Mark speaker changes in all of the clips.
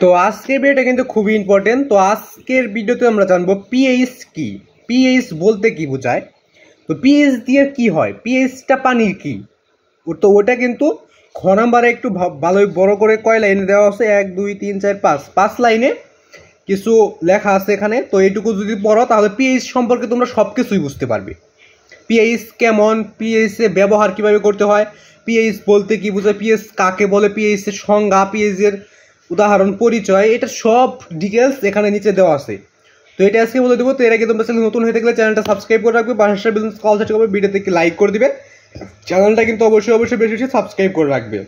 Speaker 1: তো আজকের ভিডিওটা কিন্তু খুবই ইম্পর্টেন্ট। তো আজকের ভিডিওতে আমরা জানবো পিএইচ কি, পিএইচ বলতে কি বোঝায়, তো পিএইচ দিয়ে কি হয়, পিএইচটা পানির কি। তো ওটা কিন্তু খ নাম্বারে একটু ভালোই বড় করে কয় লাইনে দেওয়া আছে, 1 2 3 4 5 লাইনে কিছু লেখা আছে এখানে। তো এইটুকু যদি পড়ো তাহলে পিএইচ সম্পর্কে তোমরা সব কিছুই বুঝতে পারবে। পিএইচ কেমন, পিএইচ এর ব্যবহার কিভাবে করতে হয়, পিএইচ বলতে কি বোঝায়, পিএইচ কাকে বলে, পিএইচ এর সংজ্ঞা, পিএইচ এর উদাহরণ, পরিচয়, এটা সব ডিটেলস এখানে নিচে দেওয়া আছে। তো এটা আজকে বলে দেবো। তো এর আগে তোমরা চ্যানেল নতুন হয়ে থাকলে চ্যানেলটা সাবস্ক্রাইব করে রাখবে, পাশে বিজনেস কল সেট করবে, ভিডিওতে একটি লাইক করে দিবে, চ্যানেলটা কিন্তু অবশ্যই বেশি বেশি সাবস্ক্রাইব করে রাখবে।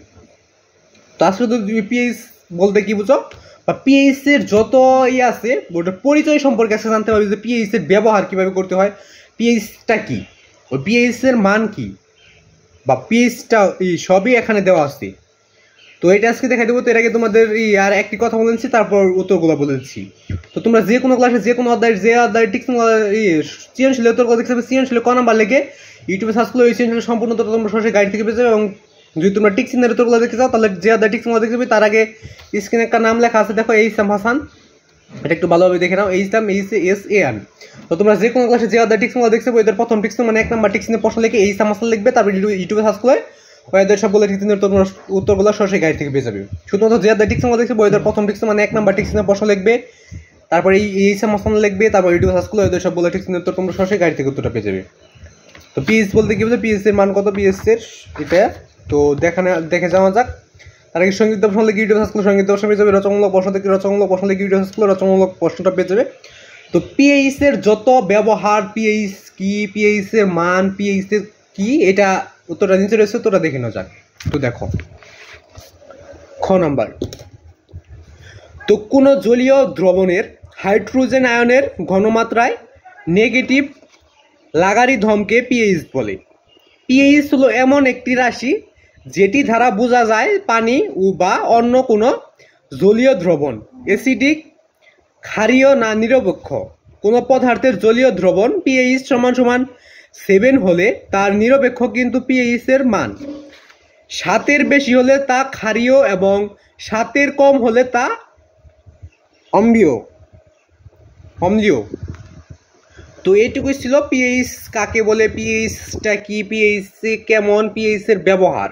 Speaker 1: তো আজকে তো পিএইচ বলতে কি বুঝো বা পিএইচ এর যত আছে ওটার পরিচয় সম্পর্কে আজকে জানতে পারবে, যে পিএইচ এর ব্যবহার কিভাবে করতে হয়, পিএইচটা কি, ওই পিএইচ এর মান কি, বা পিএইচটা সবই এখানে দেওয়া আছে। তো এটা আজকে দেখাই দেবো। তো এর আগে তোমাদের আর একটি কথা বলেছি, তারপর উত্তরগুলো বলেছি। তো তোমরা যে কোনো ক্লাসে যে কোনো অধ্যায়ের টিক্স সৃজনশীল উত্তরগুলো দেখতে পাবে, সৃজনশীল ক নাম্বার লেগে ইউটিউবে সার্চ করলে ওই সৃজনশীল সম্পূর্ণ উত্তর তোমরা সরাসরি গাইড থেকে পেয়ে যাবে। এবং যদি তোমরা টিক্সিনের উত্তরগুলো দেখতে চাও তাহলে যে অধ্যায় টিক্সগুলো দেখতে পাবে তার আগে স্ক্রিনে একটা নাম লেখা আছে, দেখো এইসাম হাসান, এটা একটু ভালোভাবে দেখে নাও, এইসাম HASAN। তো তোমরা যে কোনো ক্লাসে যে অধ্যায় টিক্সগুলো দেখতে পাবে এদের প্রথম টিক্স মানে 1 নাম্বার টিক্সিনের প্রশ্ন লিখে এইসাম হাসান লিখবে, তারপর ইউটিউবে সার্চ করে ওদের সবগুলো টিক্সিনের উত্তরগুলো সরাসরি গাইড থেকে পেয়ে যাবে। শুধুমাত্র যে অধ্যায় টিক্সগুলো দেখতে পাবে ওদের প্রথম টিক্স মানে 1 নাম্বার টিক্সিনের প্রশ্ন লিখবে, তারপর এইসাম হাসান লিখবে, তারপর ইউটিউবে সার্চ করলে ওদের সবগুলো টিক্সিনের উত্তর তোমরা সরাসরি গাইড থেকে উত্তরটা পেয়ে যাবে। তো পিএইচ বলতে কি বলছে, পিএইচ এর মান কত, পিএইচ এর এটা তো দেখে যাওয়া যাক। তার আগে সংগীত প্রশ্ন লিখে ইউটিউব সার্চ করলে সংগীত প্রশ্ন পেয়ে যাবে, রচনামূলক প্রশ্ন থেকে রচনামূলক প্রশ্ন লিখে ইউটিউব সার্চ করলে রচনামূলক প্রশ্নটা পেয়ে যাবে। তো পিএইচ এর যত ব্যবহার, পিএইচ কি, পিএইচ এর মান, পিএইচ এর কি, এটা উত্তরটা নিচে রয়েছে, তোরা দেখে নেওয়া যাক। তো দেখো খ নাম্বার, তো কোনো জলীয় দ্রবণের হাইড্রোজেন আয়নের ঘনমাত্রায় নেগেটিভ লগারিদমকে পিএইচ বলে। পিএইচ হলো এমন একটি রাশি যেটি দ্বারা বোঝা যায় পানি বা অন্য কোনো জলীয় দ্রবণ অ্যাসিডিক, ক্ষারীয় না নিরপেক্ষ। কোনো পদার্থের জলীয় দ্রবণ পিএইচ সমান 7 হলে তার নিরপেক্ষ কিন্তু পিএইচ এর মান 7 বেশি হলে তা ক্ষারীয় এবং 7 কম হলে তা অম্লীয়। তো এইটুকুই ছিল পিএইচ কাকে বলে, পিএইচটা কি, পিএইচ কেমন, পিএইচ এর ব্যবহার।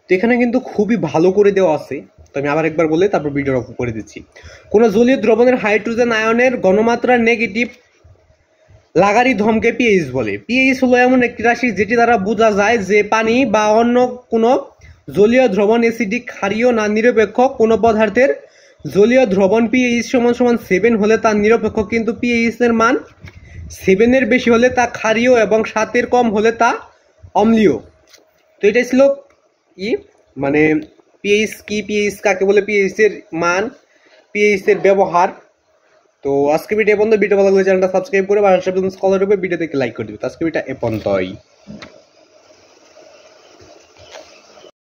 Speaker 1: তো এখানে কিন্তু খুবই ভালো করে দেওয়া আছে। তো আমি আবার একবার বলে তারপর ভিডিও অফ করে দিচ্ছি। কোনো জলীয় দ্রবণের হাইড্রোজেন আয়নের ঘনমাত্রা নেগেটিভ লগারিদমকে পিএইচ বলে। পিএইচ হলো এমন একটি রাশি যেটি দ্বারা বোঝা যায় যে পানি বা অন্য কোনো জলীয় দ্রবণ অ্যাসিডিক, ক্ষারীয় না নিরপেক্ষ। কোনো পদার্থের জলীয় দ্রবণ পিএইচ সমান 7 হলে তার নিরপেক্ষ কিন্তু পিএইচ এর মান 7 এর বেশি হলে তা ক্ষারীয় এবং 7 কম হলে তা অম্লীয়। তো এটাই ছিল মানে পিএইচ কি, পিএইচ কাকে বলে, পিএইচ এর মান, পিএইচ এর ব্যবহার। তো আজকে ভিডিও পর্যন্ত। ভিডিও ভালো লাগলে চ্যানেলটা সাবস্ক্রাইব করে বা স্কলার রূপে ভিডিও দেখে লাইক করে দিবে। তো আজকে ভিডিওটা এ পর্যন্তই।